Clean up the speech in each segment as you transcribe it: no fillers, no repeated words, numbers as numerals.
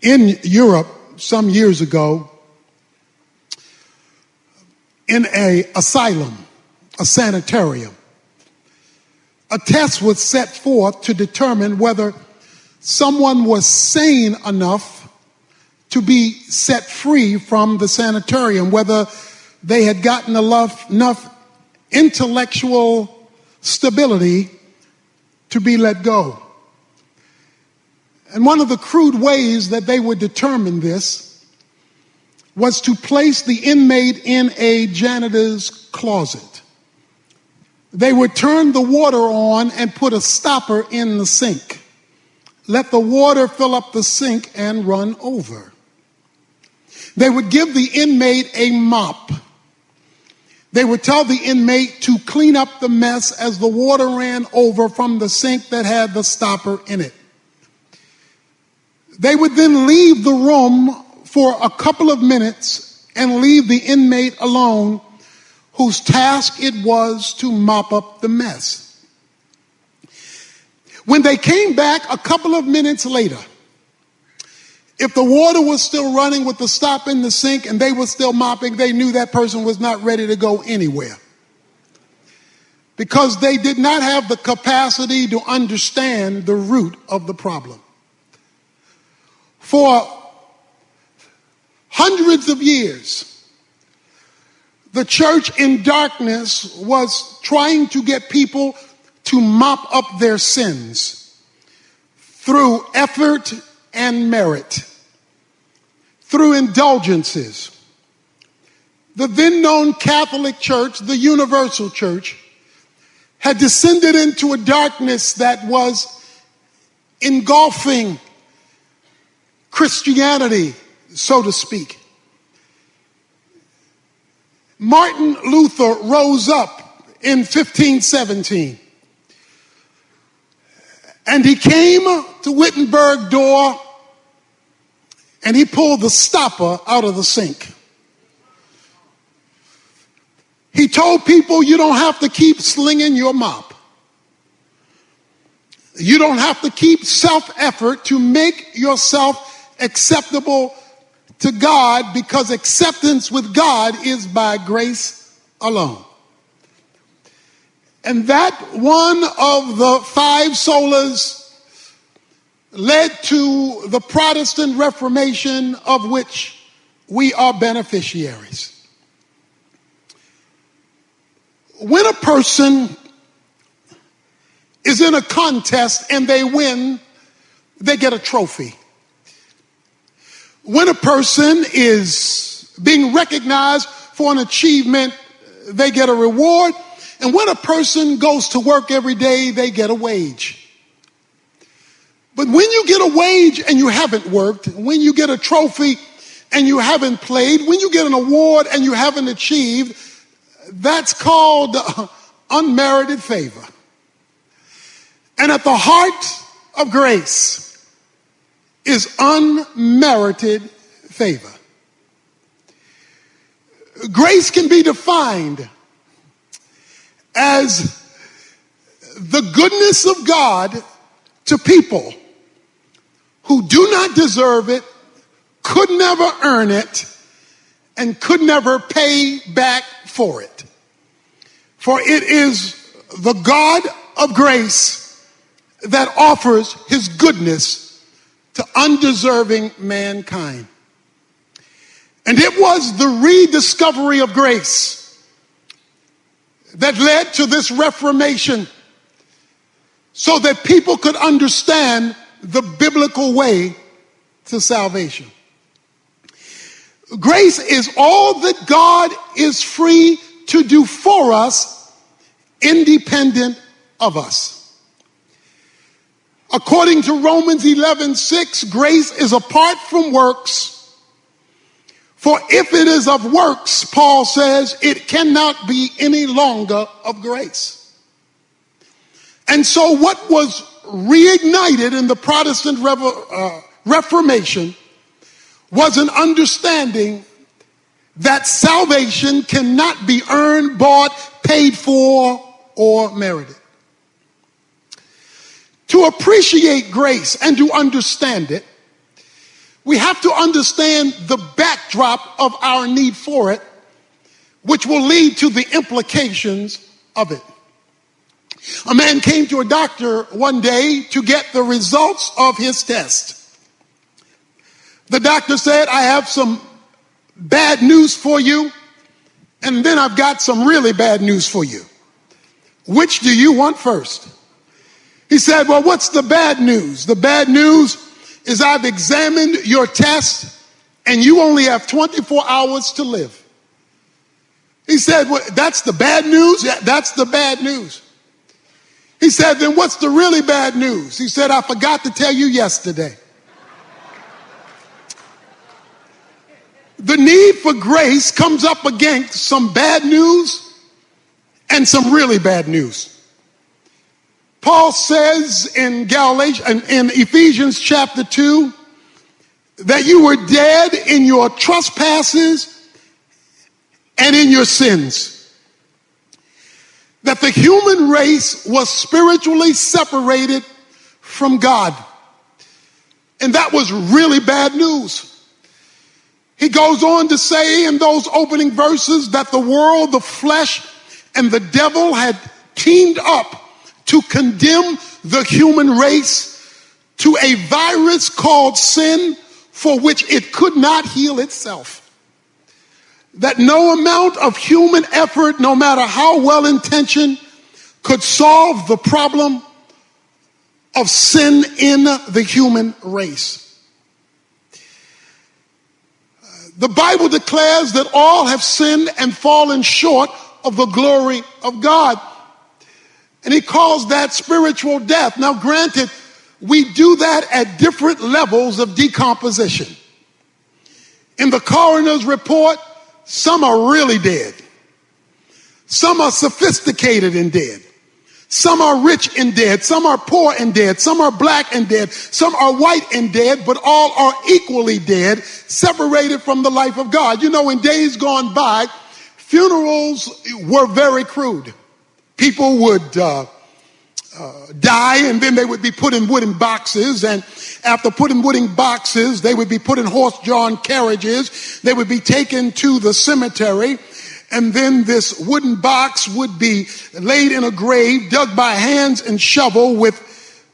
in Europe some years ago, in an asylum, a sanitarium, a test was set forth to determine whether someone was sane enough to be set free from the sanitarium, whether they had gotten enough intellectual stability to be let go. And one of the crude ways that they would determine this was to place the inmate in a janitor's closet. They would turn the water on and put a stopper in the sink. Let the water fill up the sink and run over. They would give the inmate a mop. They would tell the inmate to clean up the mess as the water ran over from the sink that had the stopper in it. They would then leave the room for a couple of minutes and leave the inmate alone, whose task it was to mop up the mess. When they came back a couple of minutes later, if the water was still running with the stop in the sink and they were still mopping, they knew that person was not ready to go anywhere, because they did not have the capacity to understand the root of the problem. For hundreds of years, the church in darkness was trying to get people to mop up their sins through effort and merit, through indulgences. The then known Catholic Church, the Universal Church, had descended into a darkness that was engulfing Christianity, so to speak. Martin Luther rose up in 1517, and he came to Wittenberg door and he pulled the stopper out of the sink. He told people, you don't have to keep slinging your mop. You don't have to keep self-effort to make yourself acceptable to God, because acceptance with God is by grace alone. And that one of the five solas led to the Protestant Reformation, of which we are beneficiaries. When a person is in a contest and they win, they get a trophy. When a person is being recognized for an achievement, they get a reward. And when a person goes to work every day, they get a wage. But when you get a wage and you haven't worked, when you get a trophy and you haven't played, when you get an award and you haven't achieved, that's called unmerited favor. And at the heart of grace is unmerited favor. Grace can be defined as the goodness of God to people who do not deserve it, could never earn it, and could never pay back for it. For it is the God of grace that offers his goodness to undeserving mankind. And it was the rediscovery of grace that led to this Reformation, so that people could understand the biblical way to salvation. Grace is all that God is free to do for us, independent of us. According to Romans 11:6, grace is apart from works. For if it is of works, Paul says, it cannot be any longer of grace. And so what was reignited in the Protestant Reformation was an understanding that salvation cannot be earned, bought, paid for, or merited. To appreciate grace and to understand it, we have to understand the backdrop of our need for it, which will lead to the implications of it. A man came to a doctor one day to get the results of his test. The doctor said, I have some bad news for you, and then I've got some really bad news for you. Which do you want first? He said, well, what's the bad news? The bad news is I've examined your test, and you only have 24 hours to live. He said, well, that's the bad news? Yeah, that's the bad news. He said, then what's the really bad news? He said, I forgot to tell you yesterday. The need for grace comes up against some bad news and some really bad news. Paul says in Ephesians chapter 2 that you were dead in your trespasses and in your sins. That the human race was spiritually separated from God. And that was really bad news. He goes on to say in those opening verses that the world, the flesh, and the devil had teamed up to condemn the human race to a virus called sin for which it could not heal itself. That no amount of human effort, no matter how well-intentioned, could solve the problem of sin in the human race. The Bible declares that all have sinned and fallen short of the glory of God. And he calls that spiritual death. Now, granted, we do that at different levels of decomposition. In the coroner's report, some are really dead. Some are sophisticated and dead. Some are rich and dead. Some are poor and dead. Some are black and dead. Some are white and dead, but all are equally dead, separated from the life of God. You know, in days gone by, funerals were very crude. People would die, and then they would be put in wooden boxes, and after put in wooden boxes, they would be put in horse-drawn carriages. They would be taken to the cemetery, and then this wooden box would be laid in a grave, dug by hands and shovel with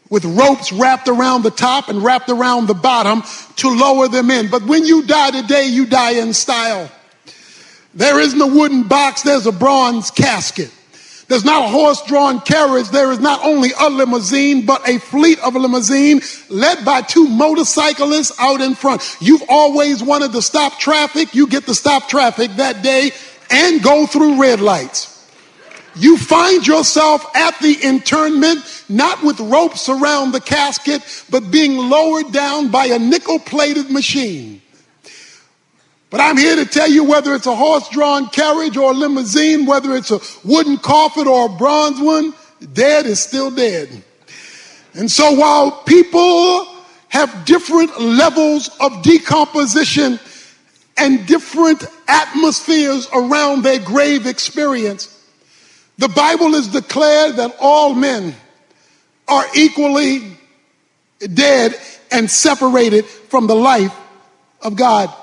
ropes wrapped around the top and wrapped around the bottom to lower them in. But when you die today, you die in style. There isn't a wooden box, there's a bronze casket. There's not a horse-drawn carriage. There is not only a limousine, but a fleet of a limousine led by two motorcyclists out in front. You've always wanted to stop traffic. You get to stop traffic that day and go through red lights. You find yourself at the internment, not with ropes around the casket, but being lowered down by a nickel-plated machine. But I'm here to tell you, whether it's a horse-drawn carriage or a limousine, whether it's a wooden coffin or a bronze one, dead is still dead. And so while people have different levels of decomposition and different atmospheres around their grave experience, the Bible has declared that all men are equally dead and separated from the life of God.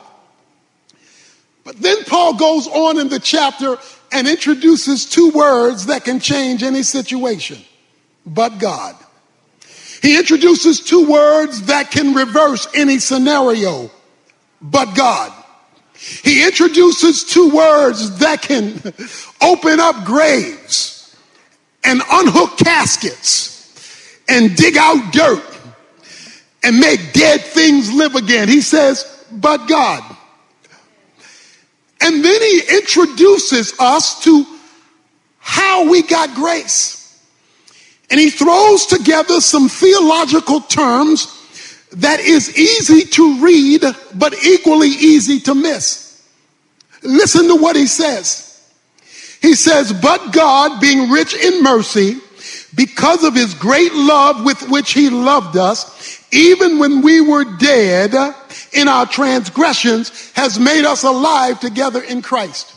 But then Paul goes on in the chapter and introduces two words that can change any situation. But God. He introduces two words that can reverse any scenario. But God. He introduces two words that can open up graves and unhook caskets and dig out dirt and make dead things live again. He says, but God. And then he introduces us to how we got grace. And he throws together some theological terms that is easy to read, but equally easy to miss. Listen to what he says. He says, but God, being rich in mercy, because of his great love with which he loved us, even when we were dead in our transgressions, has made us alive together in Christ.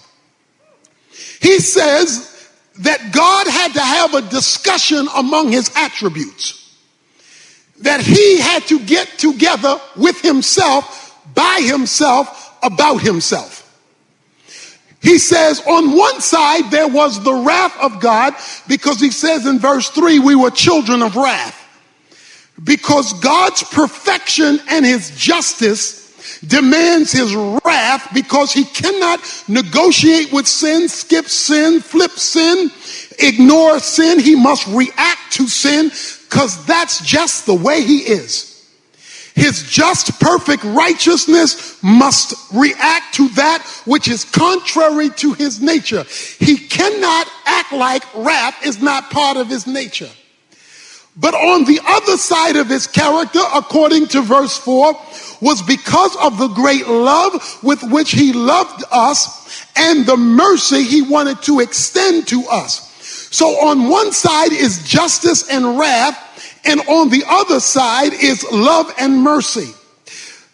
He says that God had to have a discussion among his attributes. that he had to get together with himself, by himself, about himself. He says on one side there was the wrath of God, because he says in verse 3, we were children of wrath. Because God's perfection and his justice demands his wrath, because he cannot negotiate with sin, skip sin, flip sin, ignore sin. He must react to sin, because that's just the way he is. His just, perfect righteousness must react to that which is contrary to his nature. He cannot act like wrath is not part of his nature. But on the other side of his character, according to verse 4, was because of the great love with which he loved us and the mercy he wanted to extend to us. So on one side is justice and wrath, and on the other side is love and mercy.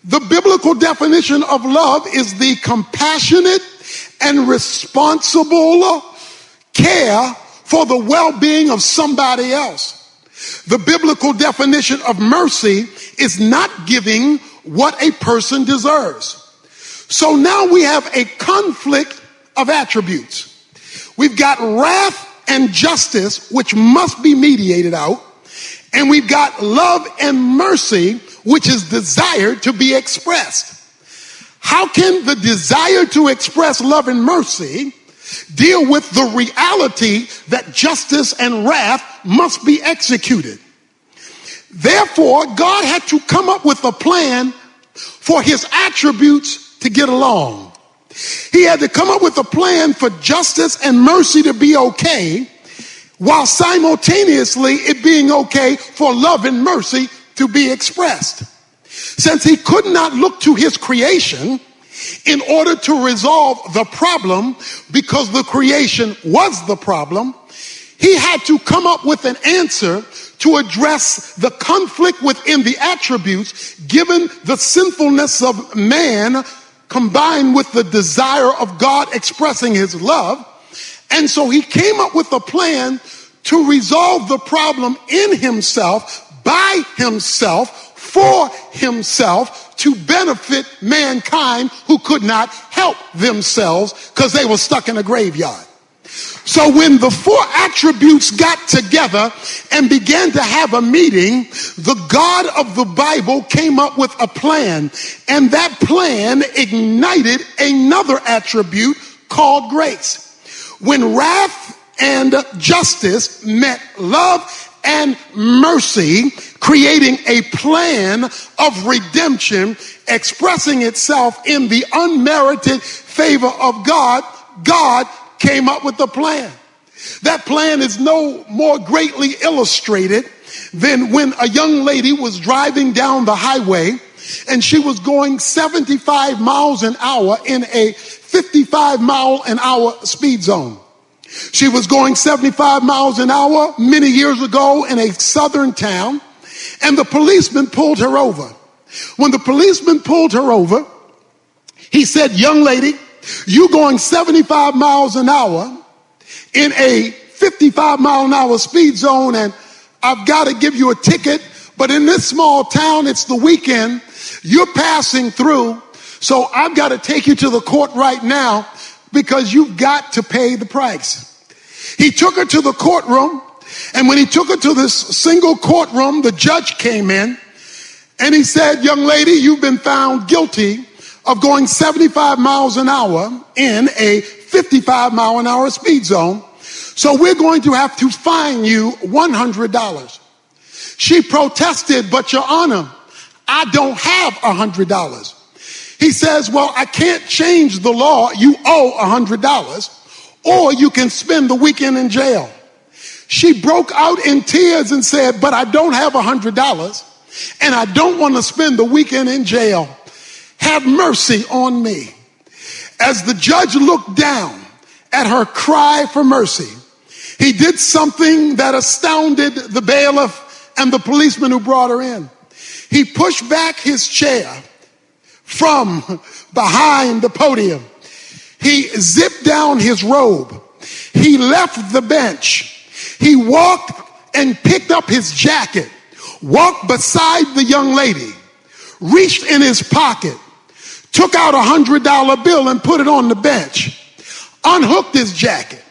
The biblical definition of love is the compassionate and responsible care for the well-being of somebody else. The biblical definition of mercy is not giving what a person deserves. So now we have a conflict of attributes. We've got wrath and justice, which must be mediated out. And we've got love and mercy, which is desired to be expressed. How can the desire to express love and mercy deal with the reality that justice and wrath must be executed? Therefore, God had to come up with a plan for his attributes to get along. He had to come up with a plan for justice and mercy to be okay, while simultaneously it being okay for love and mercy to be expressed. Since he could not look to his creation in order to resolve the problem, because the creation was the problem, he had to come up with an answer to address the conflict within the attributes, given the sinfulness of man combined with the desire of God expressing his love. And so he came up with a plan to resolve the problem in himself, by himself, for himself, to benefit mankind who could not help themselves because they were stuck in a graveyard. So when the four attributes got together and began to have a meeting, the God of the Bible came up with a plan, and that plan ignited another attribute called grace. When wrath and justice met love and mercy, creating a plan of redemption, expressing itself in the unmerited favor of God, God came up with a plan. That plan is no more greatly illustrated than when a young lady was driving down the highway and she was going 75 miles an hour in a 55 mile an hour speed zone. She was going 75 miles an hour many years ago in a southern town, and the policeman pulled her over. When the policeman pulled her over, he said, "Young lady, you going 75 miles an hour in a 55 mile an hour speed zone, and I've got to give you a ticket, but in this small town, it's the weekend, you're passing through, so I've got to take you to the court right now because you've got to pay the price." He took her to the courtroom, and when he took her to this single courtroom, the judge came in and he said, "Young lady, you've been found guilty of going 75 miles an hour in a 55 mile an hour speed zone. So we're going to have to fine you $100. She protested, "But Your Honor, I don't have $100. He says, "Well, I can't change the law. You owe $100, or you can spend the weekend in jail." She broke out in tears and said, "But I don't have $100, and I don't want to spend the weekend in jail. Have mercy on me." As the judge looked down at her cry for mercy, he did something that astounded the bailiff and the policeman who brought her in. He pushed back his chair from behind the podium. He zipped down his robe. He left the bench. He walked and picked up his jacket, walked beside the young lady, reached in his pocket, took out $100 bill and put it on the bench, unhooked his jacket,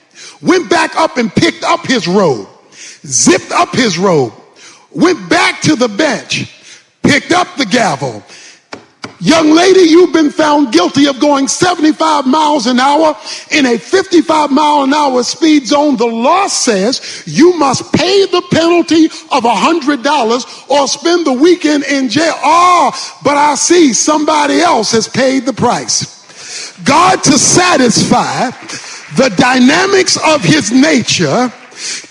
went back up and picked up his robe, zipped up his robe, went back to the bench, picked up the gavel. Young lady, you've been found guilty of going 75 miles an hour in a 55 mile an hour speed zone. The law says you must pay the penalty of $100 or spend the weekend in jail. Oh, but I see somebody else has paid the price. God, to satisfy the dynamics of his nature,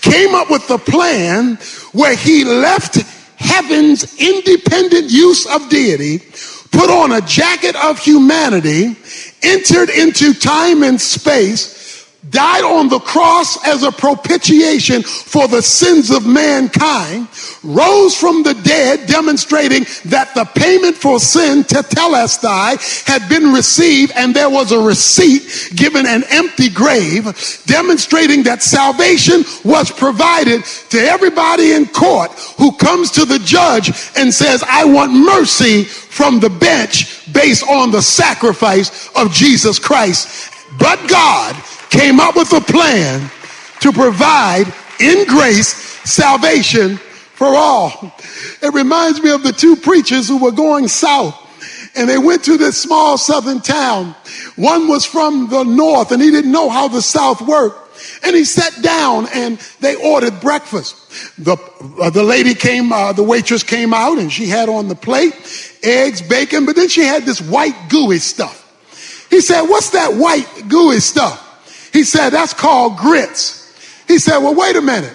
came up with a plan where he left heaven's independent use of deity, put on a jacket of humanity, entered into time and space, died on the cross as a propitiation for the sins of mankind, rose from the dead, demonstrating that the payment for sin, tetelestai, had been received, and there was a receipt given an empty grave, demonstrating that salvation was provided to everybody in court who comes to the judge and says, I want mercy from the bench based on the sacrifice of Jesus Christ. But God came up with a plan to provide in grace salvation for all. It reminds me of the two preachers who were going south, and they went to this small southern town. One was from the north, and he didn't know how the south worked. And he sat down and they ordered breakfast. The lady came, the waitress came out, and she had on the plate eggs, bacon, but then she had this white gooey stuff. He said, what's that white gooey stuff? He said, that's called grits. He said, well, wait a minute.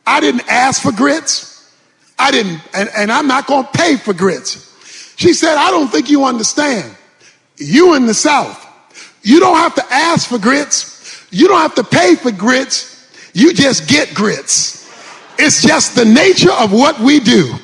I didn't ask for grits. And I'm not going to pay for grits. She said, I don't think you understand. You in the South, you don't have to ask for grits. You don't have to pay for grits. You just get grits. It's just the nature of what we do.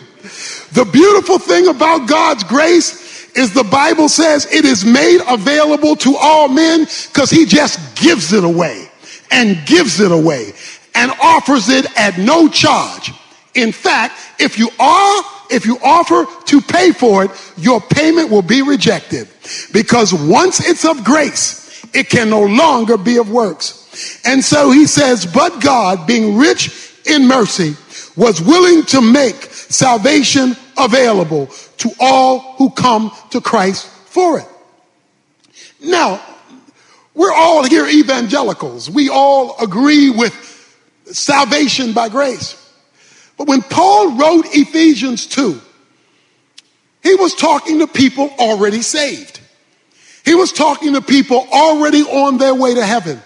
The beautiful thing about God's grace is the Bible says it is made available to all men because he just gives it away and gives it away and offers it at no charge. In fact, if you offer to pay for it, your payment will be rejected, because once it's of grace, it can no longer be of works. And so he says, but God, being rich in mercy, was willing to make salvation available to all who come to Christ for it. Now, we're all here evangelicals. We all agree with salvation by grace. But when Paul wrote Ephesians 2, he was talking to people already saved. He was talking to people already on their way to heaven.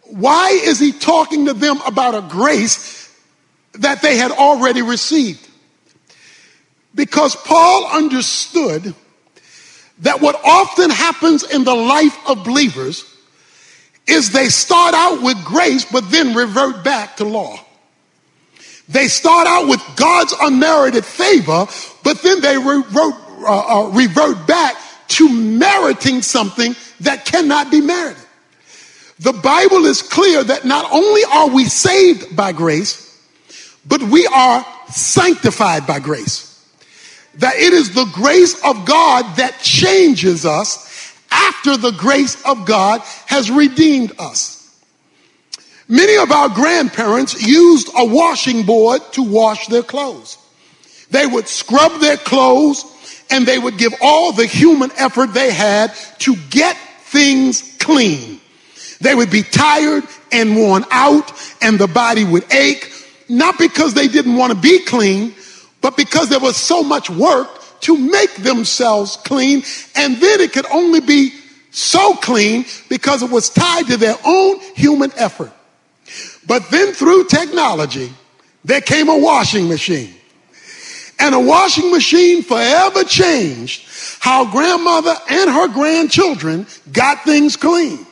Why is he talking to them about a grace that they had already received? Because Paul understood that what often happens in the life of believers is they start out with grace but then revert back to law. They start out with God's unmerited favor, but then they revert back to meriting something that cannot be merited. The Bible is clear that not only are we saved by grace, but we are sanctified by grace. That it is the grace of God that changes us after the grace of God has redeemed us. Many of our grandparents used a washing board to wash their clothes. They would scrub their clothes, and they would give all the human effort they had to get things clean. They would be tired and worn out, and the body would ache, not because they didn't want to be clean, but because there was so much work to make themselves clean, and then it could only be so clean because it was tied to their own human effort. But then through technology, there came a washing machine. And a washing machine forever changed how grandmother and her grandchildren got things clean.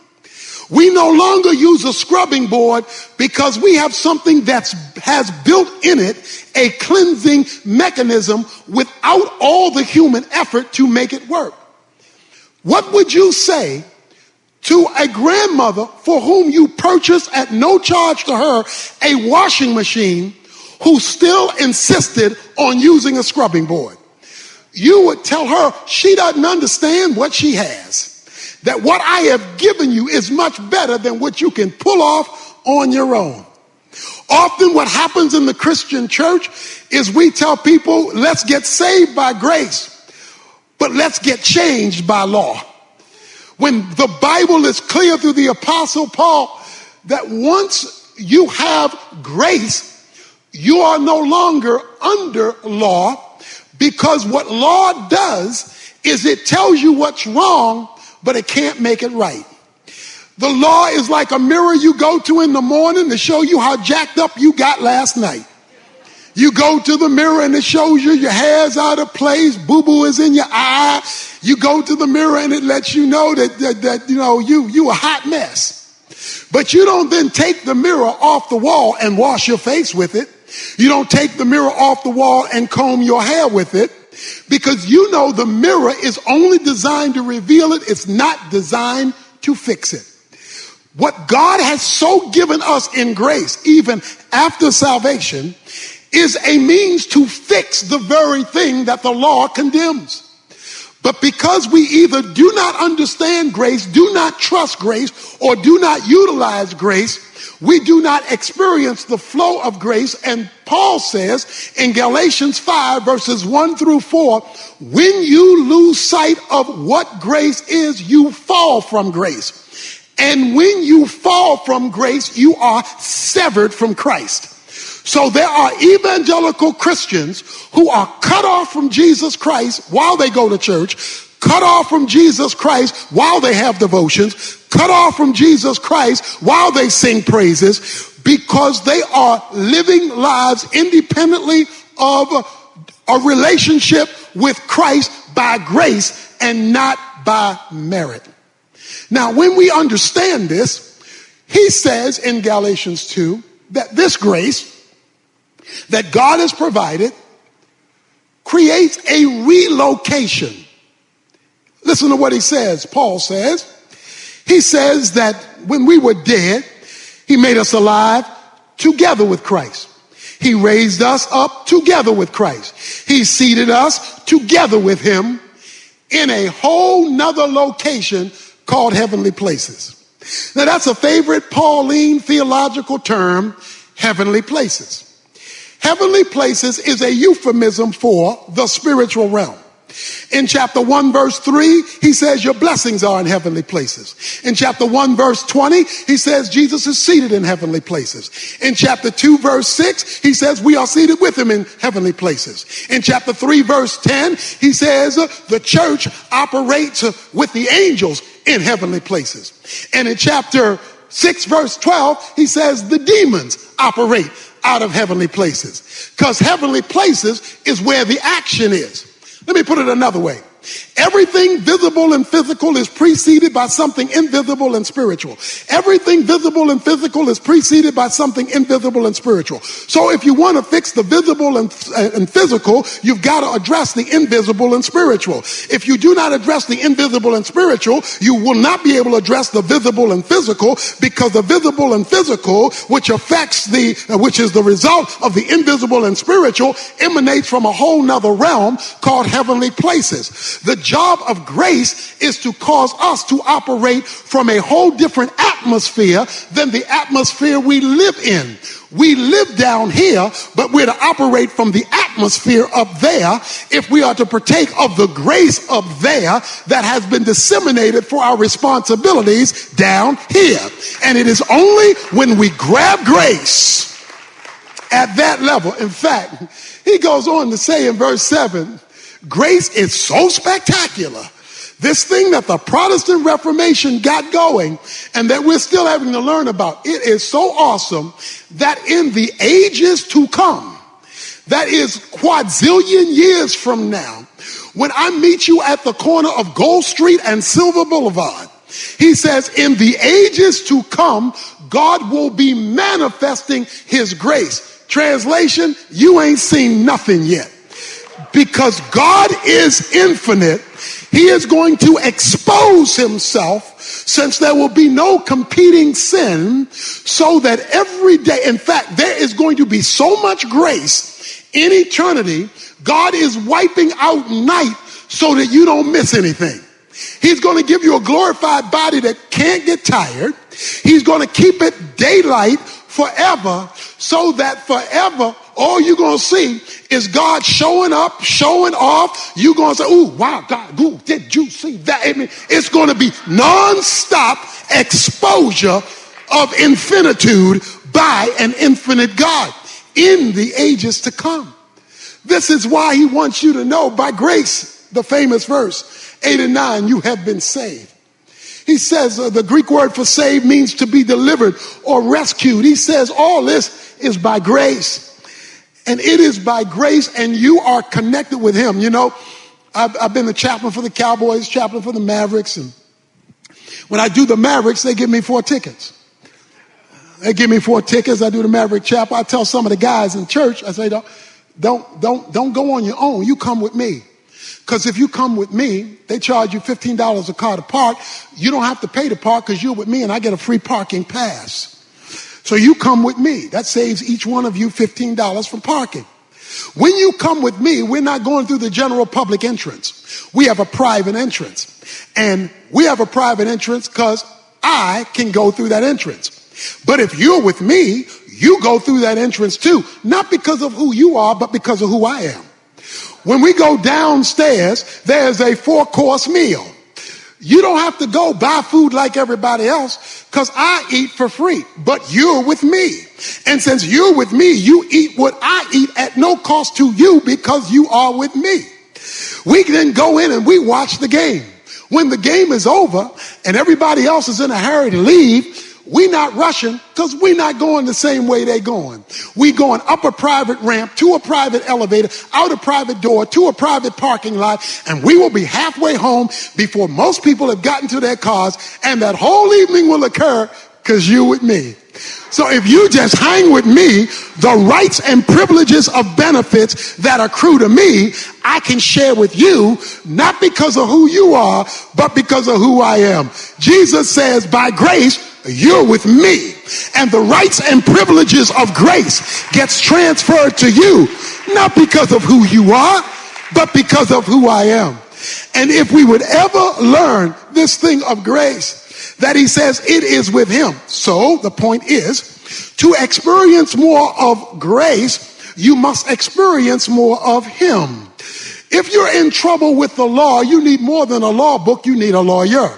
We no longer use a scrubbing board because we have something that has built in it a cleansing mechanism without all the human effort to make it work. What would you say to a grandmother for whom you purchased at no charge to her a washing machine, who still insisted on using a scrubbing board. You would tell her she doesn't understand what she has, that what I have given you is much better than what you can pull off on your own. Often what happens in the Christian church is we tell people, let's get saved by grace, but let's get changed by law. When the Bible is clear through the Apostle Paul that once you have grace, you are no longer under law, because what law does is it tells you what's wrong, but it can't make it right. The law is like a mirror you go to in the morning to show you how jacked up you got last night. You go to the mirror and it shows you your hair's out of place, boo-boo is in your eye. You go to the mirror and it lets you know that you a hot mess. But you don't then take the mirror off the wall and wash your face with it. You don't take the mirror off the wall and comb your hair with it, because you know the mirror is only designed to reveal it. It's not designed to fix it. What God has so given us in grace, even after salvation, is a means to fix the very thing that the law condemns. But because we either do not understand grace, do not trust grace, or do not utilize grace, we do not experience the flow of grace. And Paul says in Galatians 5 verses 1 through 4, when you lose sight of what grace is, you fall from grace. And when you fall from grace, you are severed from Christ. So there are evangelical Christians who are cut off from Jesus Christ while they go to church, cut off from Jesus Christ while they have devotions, cut off from Jesus Christ while they sing praises, because they are living lives independently of a relationship with Christ by grace and not by merit. Now, when we understand this, he says in Galatians 2 that this grace that God has provided creates a relocation. Listen to what he says. Paul says, he says that when we were dead, he made us alive together with Christ. He raised us up together with Christ. He seated us together with him in a whole nother location called heavenly places. Now that's a favorite Pauline theological term, heavenly places. Heavenly places is a euphemism for the spiritual realm. In chapter 1 verse 3, he says your blessings are in heavenly places. In chapter 1 verse 20, he says Jesus is seated in heavenly places. In chapter 2 verse 6, he says we are seated with him in heavenly places. In chapter 3 verse 10, he says the church operates with the angels in heavenly places. And in chapter 6 verse 12, he says the demons operate out of heavenly places, because heavenly places is where the action is. Let me put it another way. Everything visible and physical is preceded by something invisible and spiritual. Everything visible and physical is preceded by something invisible and spiritual. So if you want to fix the visible and physical, you've got to address the invisible and spiritual. If you do not address the invisible and spiritual, you will not be able to address the visible and physical, because the visible and physical, which is the result of the invisible and spiritual, emanates from a whole nother realm called heavenly places. The job of grace is to cause us to operate from a whole different atmosphere than the atmosphere we live in. We live down here, but we're to operate from the atmosphere up there if we are to partake of the grace up there that has been disseminated for our responsibilities down here. And it is only when we grab grace at that level. In fact, he goes on to say in verse 7, grace is so spectacular, this thing that the Protestant Reformation got going and that we're still having to learn about, it is so awesome that in the ages to come, that is quadrillion years from now, when I meet you at the corner of Gold Street and Silver Boulevard, he says in the ages to come, God will be manifesting his grace. Translation, you ain't seen nothing yet. Because God is infinite, He is going to expose himself, since there will be no competing sin, so that every day, in fact, there is going to be so much grace in eternity, God is wiping out night so that you don't miss anything. He's going to give you a glorified body that can't get tired. He's going to keep it daylight forever, so that forever all you're going to see is God showing up, showing off. You're going to say, ooh, wow, God, ooh, did you see that? I mean, it's going to be nonstop exposure of infinitude by an infinite God in the ages to come. This is why he wants you to know, by grace, the famous verse 8 and 9, you have been saved. He says the Greek word for saved means to be delivered or rescued. He says all this is by grace. And it is by grace, and you are connected with him. You know, I've been the chaplain for the Cowboys, chaplain for the Mavericks. And when I do the Mavericks, they give me 4 tickets. They give me 4 tickets. I do the Maverick chapel. I tell some of the guys in church, I say, don't go on your own. You come with me. Because if you come with me, they charge you $15 a car to park. You don't have to pay to park because you're with me and I get a free parking pass. So you come with me. That saves each one of you $15 from parking. When you come with me, we're not going through the general public entrance. We have a private entrance. And we have a private entrance because I can go through that entrance. But if you're with me, you go through that entrance too. Not because of who you are, but because of who I am. When we go downstairs, there's a 4-course meal. You don't have to go buy food like everybody else because I eat for free, but you're with me. And since you're with me, you eat what I eat at no cost to you because you are with me. We can then go in and we watch the game. When the game is over and everybody else is in a hurry to leave, we're not rushing because we're not going the same way they're going. We going up a private ramp, to a private elevator, out a private door, to a private parking lot, and we will be halfway home before most people have gotten to their cars, and that whole evening will occur because you're with me. So if you just hang with me, the rights and privileges of benefits that accrue to me, I can share with you, not because of who you are, but because of who I am. Jesus says, by grace, you're with me. And the rights and privileges of grace gets transferred to you, not because of who you are, but because of who I am. And if we would ever learn this thing of grace, that he says it is with him. So the point is, to experience more of grace, you must experience more of him. If you're in trouble with the law, you need more than a law book, you need a lawyer.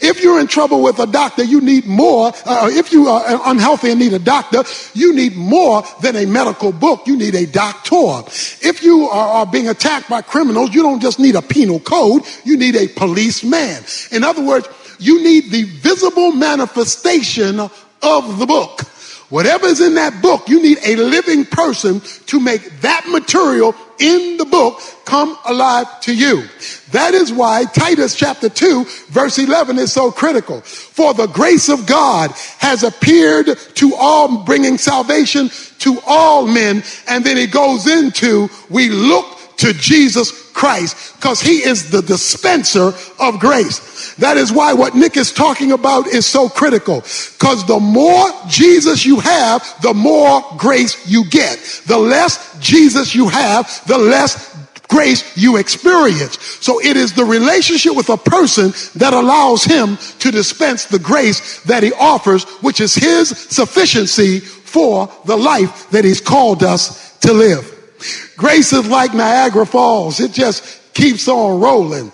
If you're in trouble with a doctor, you need more. If you are unhealthy and need a doctor, you need more than a medical book, you need a doctor. If you are being attacked by criminals, you don't just need a penal code, you need a policeman. In other words, you need the visible manifestation of the book. Whatever's in that book, you need a living person to make that material in the book come alive to you. That is why Titus chapter 2 verse 11 is so critical. For the grace of God has appeared to all, bringing salvation to all men. And then he goes into, we look to Jesus Christ because he is the dispenser of grace. That is why what Nick is talking about is so critical, because the more Jesus you have, the more grace you get. The less Jesus you have, the less grace you experience. So it is the relationship with a person that allows him to dispense the grace that he offers, which is his sufficiency for the life that he's called us to live. Grace is like Niagara Falls. It just keeps on rolling.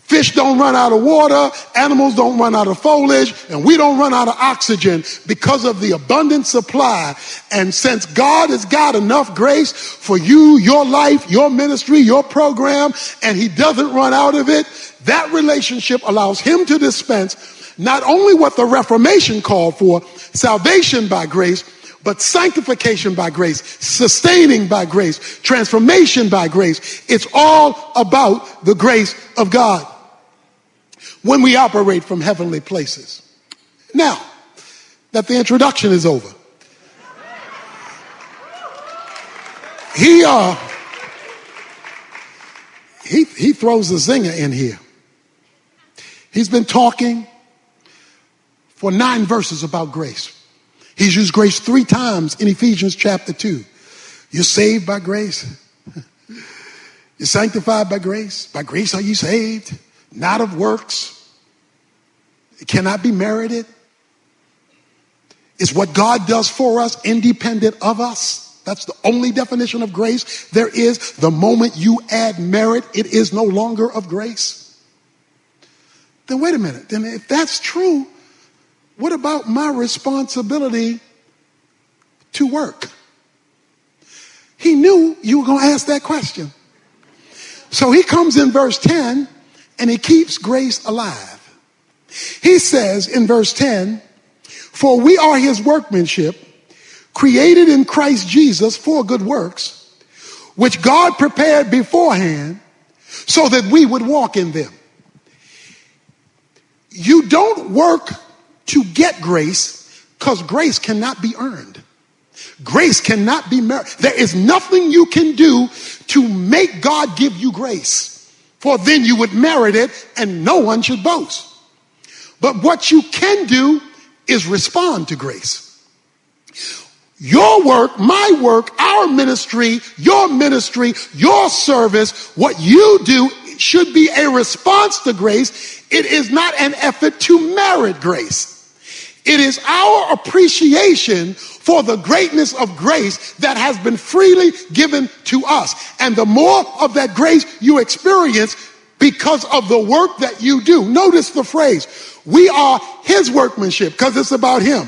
Fish don't run out of water, animals don't run out of foliage, and we don't run out of oxygen because of the abundant supply. And since God has got enough grace for you, your life, your ministry, your program, and he doesn't run out of it, that relationship allows him to dispense not only what the Reformation called for, salvation by grace, but sanctification by grace, sustaining by grace, transformation by grace. It's all about the grace of God when we operate from heavenly places. Now that the introduction is over, he throws a zinger in here. He's been talking for 9 verses about grace. He's used grace 3 times in Ephesians chapter 2. You're saved by grace. You're sanctified by grace. By grace are you saved, not of works. It cannot be merited. It's what God does for us, independent of us. That's the only definition of grace there is. The moment you add merit, it is no longer of grace. Then wait a minute. Then if that's true, what about my responsibility to work? He knew you were going to ask that question. So he comes in verse 10 and he keeps grace alive. He says in verse 10, for we are his workmanship, created in Christ Jesus for good works, which God prepared beforehand so that we would walk in them. You don't work to get grace because grace cannot be earned. Grace cannot be merited. There is nothing you can do to make God give you grace, for then you would merit it and no one should boast. But what you can do is respond to grace. Your work, my work, our ministry, your service, what you do should be a response to grace. It is not an effort to merit grace. It is our appreciation for the greatness of grace that has been freely given to us. And the more of that grace you experience because of the work that you do. Notice the phrase, we are his workmanship, because it's about him.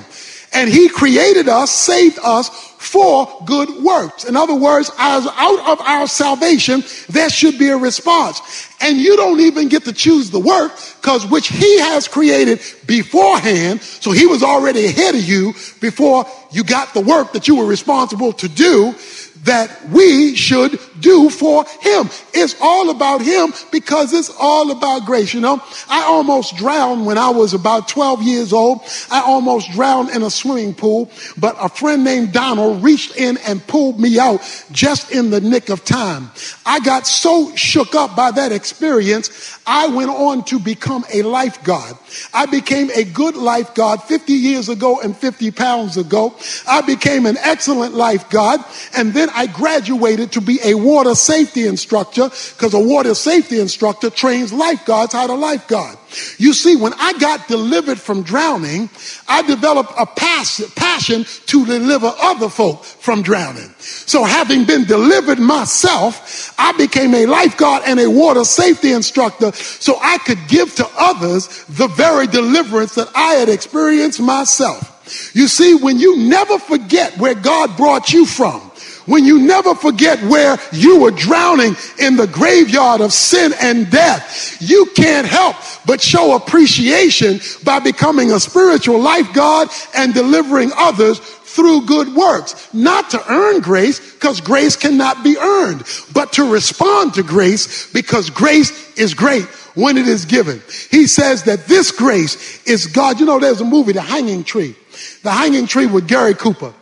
And he created us, saved us for good works. In other words, as out of our salvation, there should be a response. And you don't even get to choose the work, because which he has created beforehand. So he was already ahead of you before you got the work that you were responsible to do, that we should do for him. It's all about him because it's all about grace. You know, I almost drowned when I was about 12 years old. I almost drowned in a swimming pool, but a friend named Donald reached in and pulled me out just in the nick of time. I got so shook up by that experience, I went on to become a lifeguard. I became a good lifeguard 50 years ago and 50 pounds ago. I became an excellent lifeguard, and then I graduated to be a water safety instructor, because a water safety instructor trains lifeguards how to lifeguard. You see, when I got delivered from drowning, I developed a passion to deliver other folk from drowning. So having been delivered myself, I became a lifeguard and a water safety instructor so I could give to others the very deliverance that I had experienced myself. You see, when you never forget where God brought you from, when you never forget where you were drowning in the graveyard of sin and death, you can't help but show appreciation by becoming a spiritual lifeguard and delivering others through good works. Not to earn grace, because grace cannot be earned, but to respond to grace, because grace is great when it is given. He says that this grace is God. You know, there's a movie, The Hanging Tree. The Hanging Tree with Gary Cooper.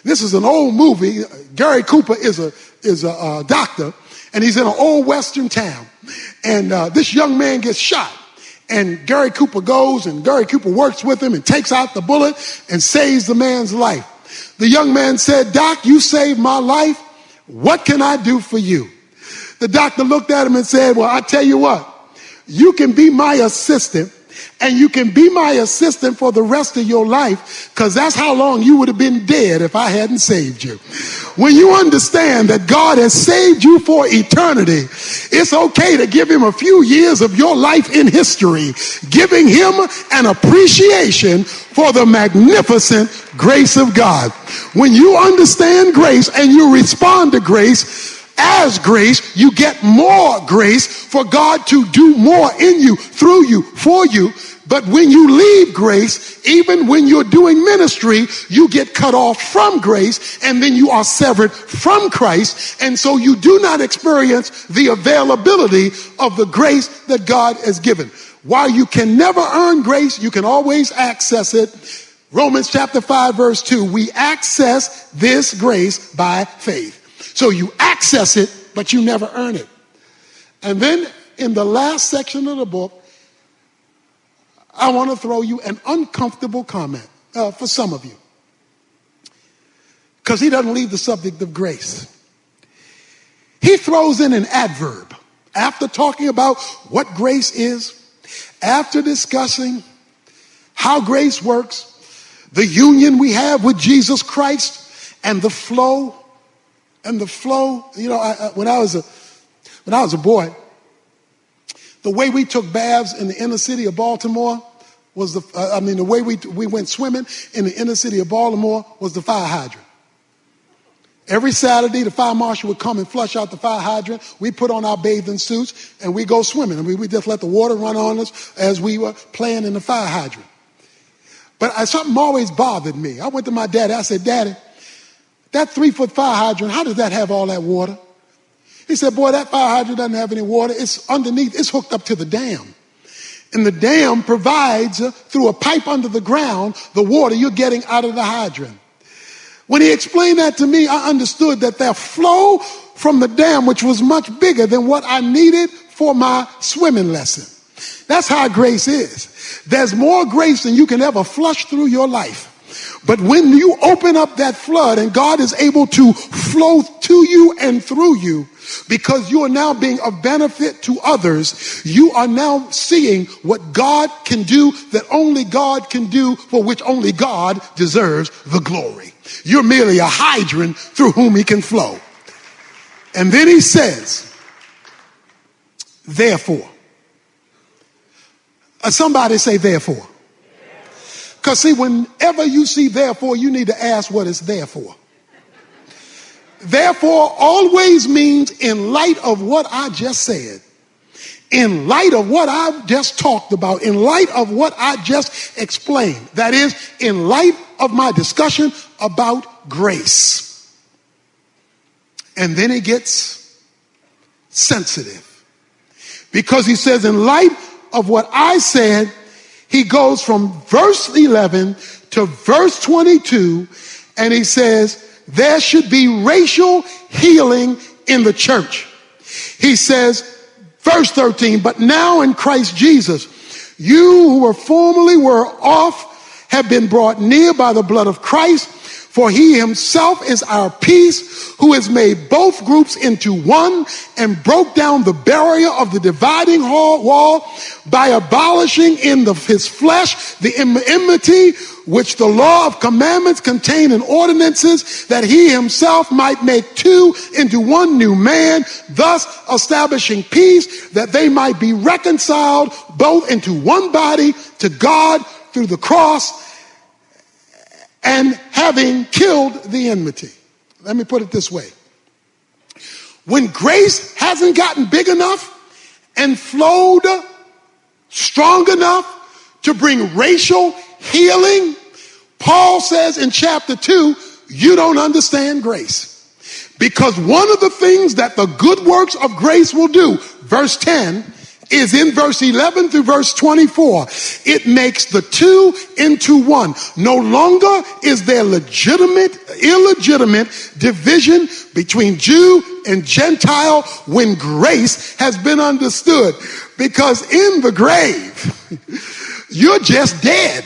This is an old movie. Gary Cooper is a doctor, and he's in an old western town. And this young man gets shot. And Gary Cooper goes, and Gary Cooper works with him and takes out the bullet and saves the man's life. The young man said, "Doc, you saved my life. What can I do for you?" The doctor looked at him and said, "Well, I tell you what, you can be my assistant, and you can be my assistant for the rest of your life, because that's how long you would have been dead if I hadn't saved you." When you understand that God has saved you for eternity, it's okay to give him a few years of your life in history, giving him an appreciation for the magnificent grace of God. When you understand grace and you respond to grace, as grace, you get more grace for God to do more in you, through you, for you. But when you leave grace, even when you're doing ministry, you get cut off from grace, and then you are severed from Christ. And so you do not experience the availability of the grace that God has given. While you can never earn grace, you can always access it. Romans chapter 5, verse 2, we access this grace by faith. So you access it, but you never earn it. And then in the last section of the book, I want to throw you an uncomfortable comment for some of you. Because he doesn't leave the subject of grace. He throws in an adverb. After talking about what grace is, after discussing how grace works, the union we have with Jesus Christ, and the flow. You know, when I was a boy, the way we took baths in the inner city of Baltimore was the way we went swimming in the inner city of Baltimore was the fire hydrant. Every Saturday, the fire marshal would come and flush out the fire hydrant. We put on our bathing suits and we go swimming. And we just let the water run on us as we were playing in the fire hydrant. But something always bothered me. I went to my daddy. I said, Daddy, that 3-foot fire hydrant, how does that have all that water? He said, boy, that fire hydrant doesn't have any water. It's underneath. It's hooked up to the dam. And the dam provides, through a pipe under the ground, the water you're getting out of the hydrant. When he explained that to me, I understood that their flow from the dam, which was much bigger than what I needed for my swimming lesson. That's how grace is. There's more grace than you can ever flush through your life. But when you open up that flood and God is able to flow to you and through you, because you are now being of benefit to others, you are now seeing what God can do that only God can do, for which only God deserves the glory. You're merely a hydrant through whom he can flow. And then he says, therefore. Somebody say therefore. Because see, whenever you see therefore, you need to ask what it's there for. Therefore always means in light of what I just said, in light of what I've just talked about, in light of what I just explained. That is, in light of my discussion about grace. And then he gets sensitive. Because he says, in light of what I said, he goes from verse 11 to verse 22, and he says, there should be racial healing in the church. He says, verse 13, but now in Christ Jesus, you who were formerly off have been brought near by the blood of Christ. For he himself is our peace, who has made both groups into one and broke down the barrier of the dividing wall by abolishing in his flesh the enmity which the law of commandments contained in ordinances, that he himself might make two into one new man, thus establishing peace, that they might be reconciled both into one body to God through the cross, and having killed the enmity. Let me put it this way. When grace hasn't gotten big enough and flowed strong enough to bring racial healing, Paul says in chapter 2, you don't understand grace. Because one of the things that the good works of grace will do, verse 10, is in verse 11 through verse 24. It makes the two into one. No longer is there illegitimate division between Jew and Gentile when grace has been understood. Because in the grave, you're just dead.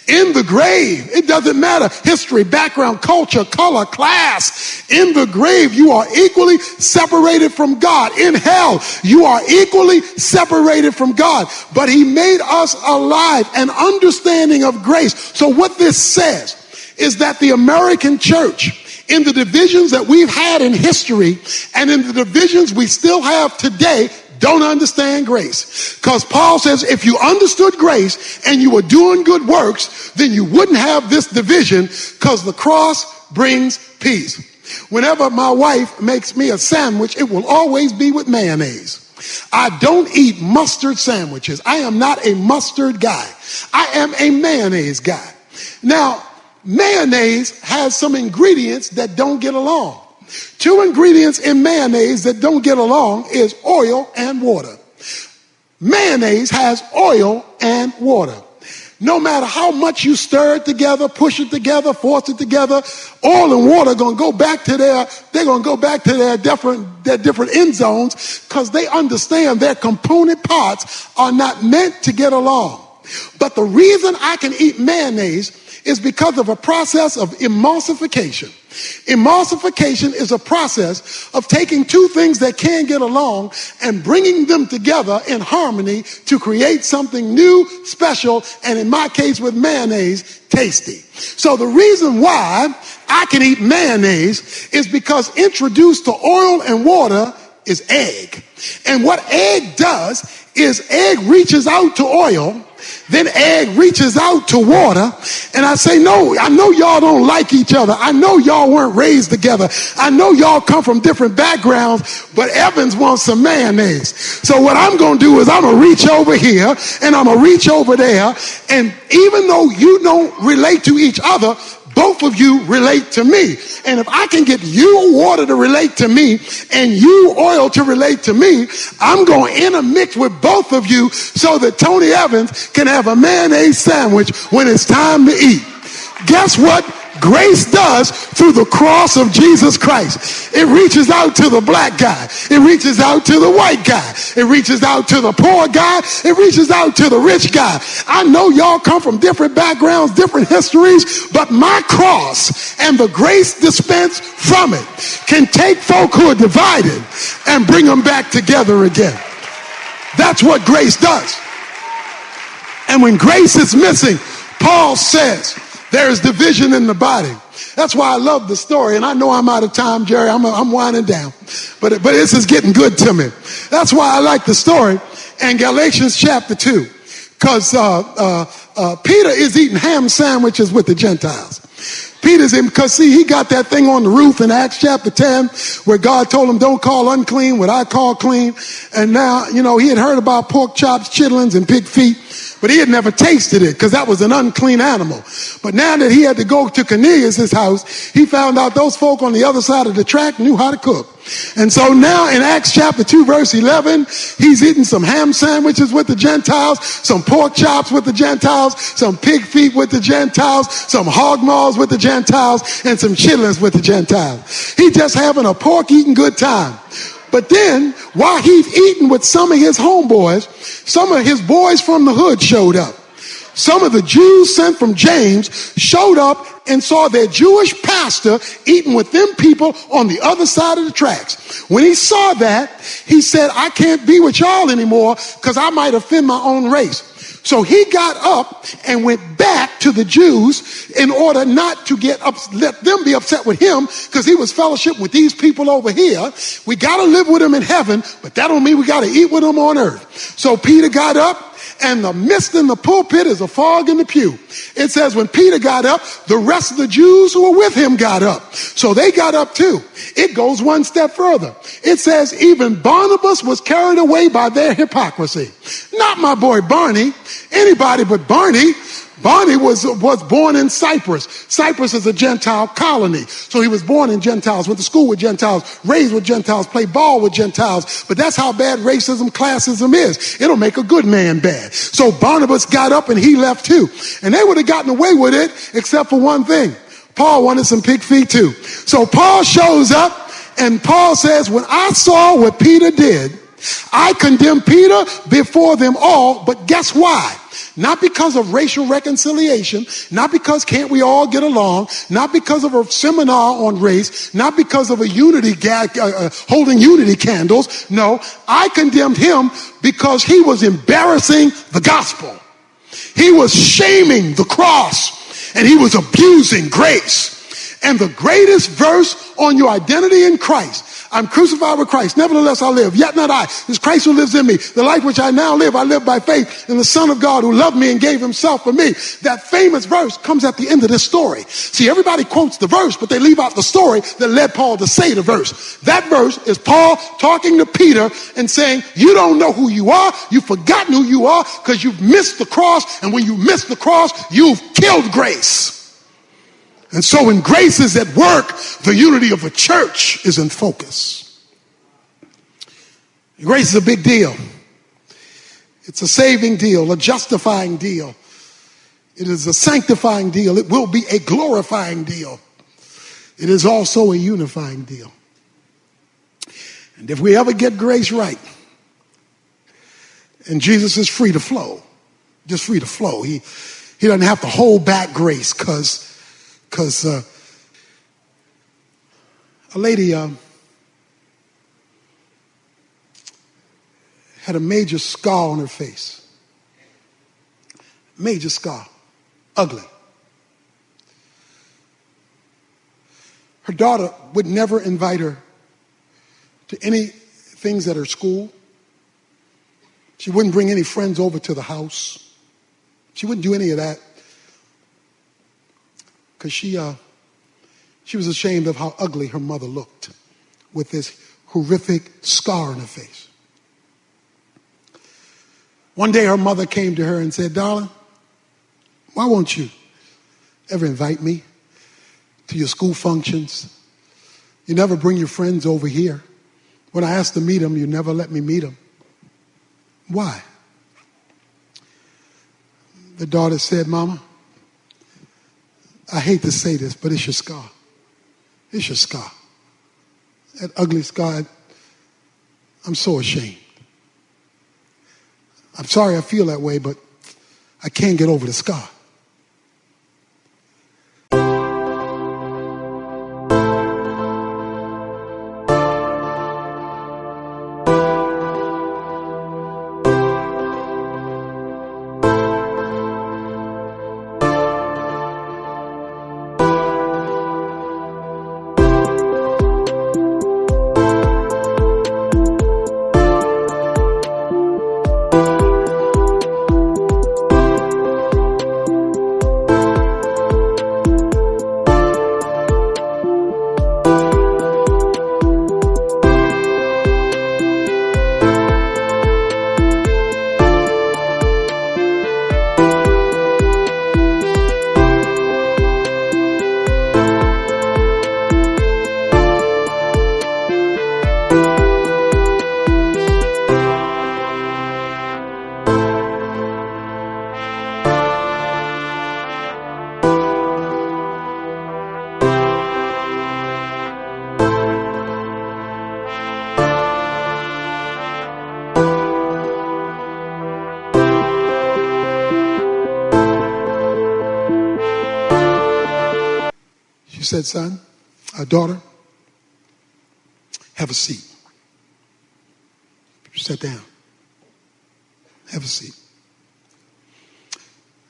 In the grave, it doesn't matter, history, background, culture, color, class. In the grave, you are equally separated from God. In hell, you are equally separated from God. But he made us alive, an understanding of grace. So what this says is that the American church, in the divisions that we've had in history and in the divisions we still have today, don't understand grace. Because Paul says if you understood grace and you were doing good works, then you wouldn't have this division, because the cross brings peace. Whenever my wife makes me a sandwich, it will always be with mayonnaise. I don't eat mustard sandwiches. I am not a mustard guy. I am a mayonnaise guy. Now, mayonnaise has some ingredients that don't get along. Two ingredients in mayonnaise that don't get along is oil and water. Mayonnaise has oil and water. No matter how much you stir it together, push it together, force it together, oil and water are going to go back to their different end zones, because they understand their component parts are not meant to get along. But the reason I can eat mayonnaise is because of a process of emulsification. Emulsification is a process of taking two things that can get along and bringing them together in harmony to create something new, special, and in my case with mayonnaise, tasty. So the reason why I can eat mayonnaise is because introduced to oil and water is egg. And what egg does is egg reaches out to oil, then egg reaches out to water, and I say, no, I know y'all don't like each other. I know y'all weren't raised together. I know y'all come from different backgrounds, but Evans wants some mayonnaise. So what I'm going to do is I'm going to reach over here, and I'm going to reach over there, and even though you don't relate to each other, both of you relate to me. And if I can get you water to relate to me and you oil to relate to me, I'm going to intermix with both of you so that Tony Evans can have a mayonnaise sandwich when it's time to eat. Guess what grace does through the cross of Jesus Christ? It reaches out to the black guy. It reaches out to the white guy. It reaches out to the poor guy. It reaches out to the rich guy. I know y'all come from different backgrounds, different histories, but my cross and the grace dispensed from it can take folk who are divided and bring them back together again. That's what grace does. And when grace is missing, Paul says, there is division in the body. That's why I love the story. And I know I'm out of time, Jerry. I'm winding down. But this is getting good to me. That's why I like the story in Galatians chapter 2. Because Peter is eating ham sandwiches with the Gentiles. Peter's in, because see, he got that thing on the roof in Acts chapter 10 where God told him, don't call unclean what I call clean. And now, he had heard about pork chops, chitlins, and pig feet, but he had never tasted it because that was an unclean animal. But now that he had to go to Cornelius' house, he found out those folk on the other side of the track knew how to cook. And so now in Acts chapter 2 verse 11, he's eating some ham sandwiches with the Gentiles, some pork chops with the Gentiles, some pig feet with the Gentiles, some hog maws with the Gentiles, and some chitlins with the Gentiles. He's just having a pork eating good time. But then, while he's eating with some of his homeboys, some of his boys from the hood showed up. Some of the Jews sent from James showed up and saw their Jewish pastor eating with them people on the other side of the tracks. When he saw that, he said, I can't be with y'all anymore because I might offend my own race. So he got up and went back to the Jews in order not to let them be upset with him, because he was fellowship with these people over here. We got to live with them in heaven, but that don't mean we got to eat with them on earth. So Peter got up, and the mist in the pulpit is a fog in the pew. It says when Peter got up, the rest of the Jews who were with him got up. So they got up too. It goes one step further. It says even Barnabas was carried away by their hypocrisy. Not my boy Barney, anybody but Barney. Barney was born in Cyprus. Cyprus is a Gentile colony. So he was born in Gentiles, went to school with Gentiles, raised with Gentiles, played ball with Gentiles. But that's how bad racism, classism is. It'll make a good man bad. So Barnabas got up and he left too. And they would have gotten away with it except for one thing. Paul wanted some pig feet too. So Paul shows up and Paul says, when I saw what Peter did, I condemned Peter before them all. But guess why? Not because of racial reconciliation, not because can't we all get along, not because of a seminar on race, not because of a holding unity candles. No, I condemned him because he was embarrassing the gospel. He was shaming the cross and he was abusing grace. And the greatest verse on your identity in Christ, I'm crucified with Christ, nevertheless I live, yet not I, it's Christ who lives in me. The life which I now live, I live by faith in the Son of God who loved me and gave himself for me. That famous verse comes at the end of this story. See, everybody quotes the verse, but they leave out the story that led Paul to say the verse. That verse is Paul talking to Peter and saying, you don't know who you are, you've forgotten who you are because you've missed the cross, and when you miss the cross, you've killed grace. And so when grace is at work, the unity of a church is in focus. Grace is a big deal. It's a saving deal, a justifying deal. It is a sanctifying deal. It will be a glorifying deal. It is also a unifying deal. And if we ever get grace right, and Jesus is free to flow, just free to flow. He doesn't have to hold back grace because a lady had a major scar on her face. Major scar. Ugly. Her daughter would never invite her to any things at her school. She wouldn't bring any friends over to the house. She wouldn't do any of that because she was ashamed of how ugly her mother looked with this horrific scar on her face. One day her mother came to her and said, "Darling, why won't you ever invite me to your school functions? You never bring your friends over here. When I ask to meet them, you never let me meet them. Why?" The daughter said, "Mama, I hate to say this, but it's your scar. It's your scar. That ugly scar. I'm so ashamed. I'm sorry I feel that way, but I can't get over the scar." She said, "Son, daughter, have a seat." Sit down. Have a seat.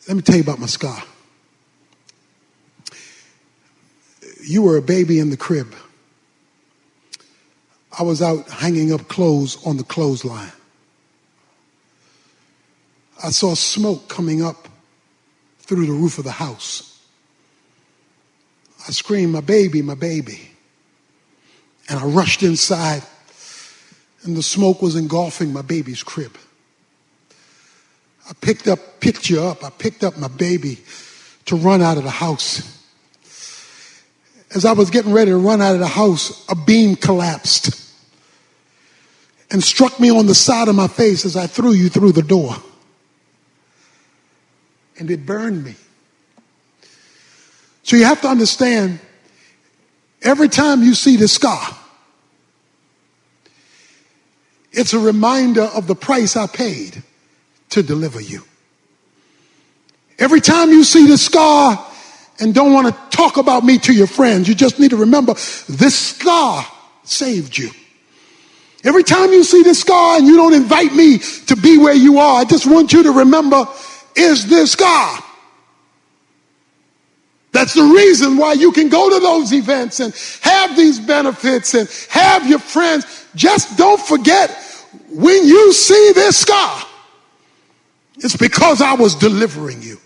Let me tell you about my scar. You were a baby in the crib. I was out hanging up clothes on the clothesline. I saw smoke coming up through the roof of the house. I screamed, "My baby, my baby." And I rushed inside, and the smoke was engulfing my baby's crib. I picked up my baby to run out of the house. As I was getting ready to run out of the house, a beam collapsed and struck me on the side of my face as I threw you through the door. And it burned me. So you have to understand, every time you see this scar, it's a reminder of the price I paid to deliver you. Every time you see this scar and don't want to talk about me to your friends, you just need to remember this scar saved you. Every time you see this scar and you don't invite me to be where you are, I just want you to remember, is this scar. That's the reason why you can go to those events and have these benefits and have your friends. Just don't forget, when you see this scar, it's because I was delivering you.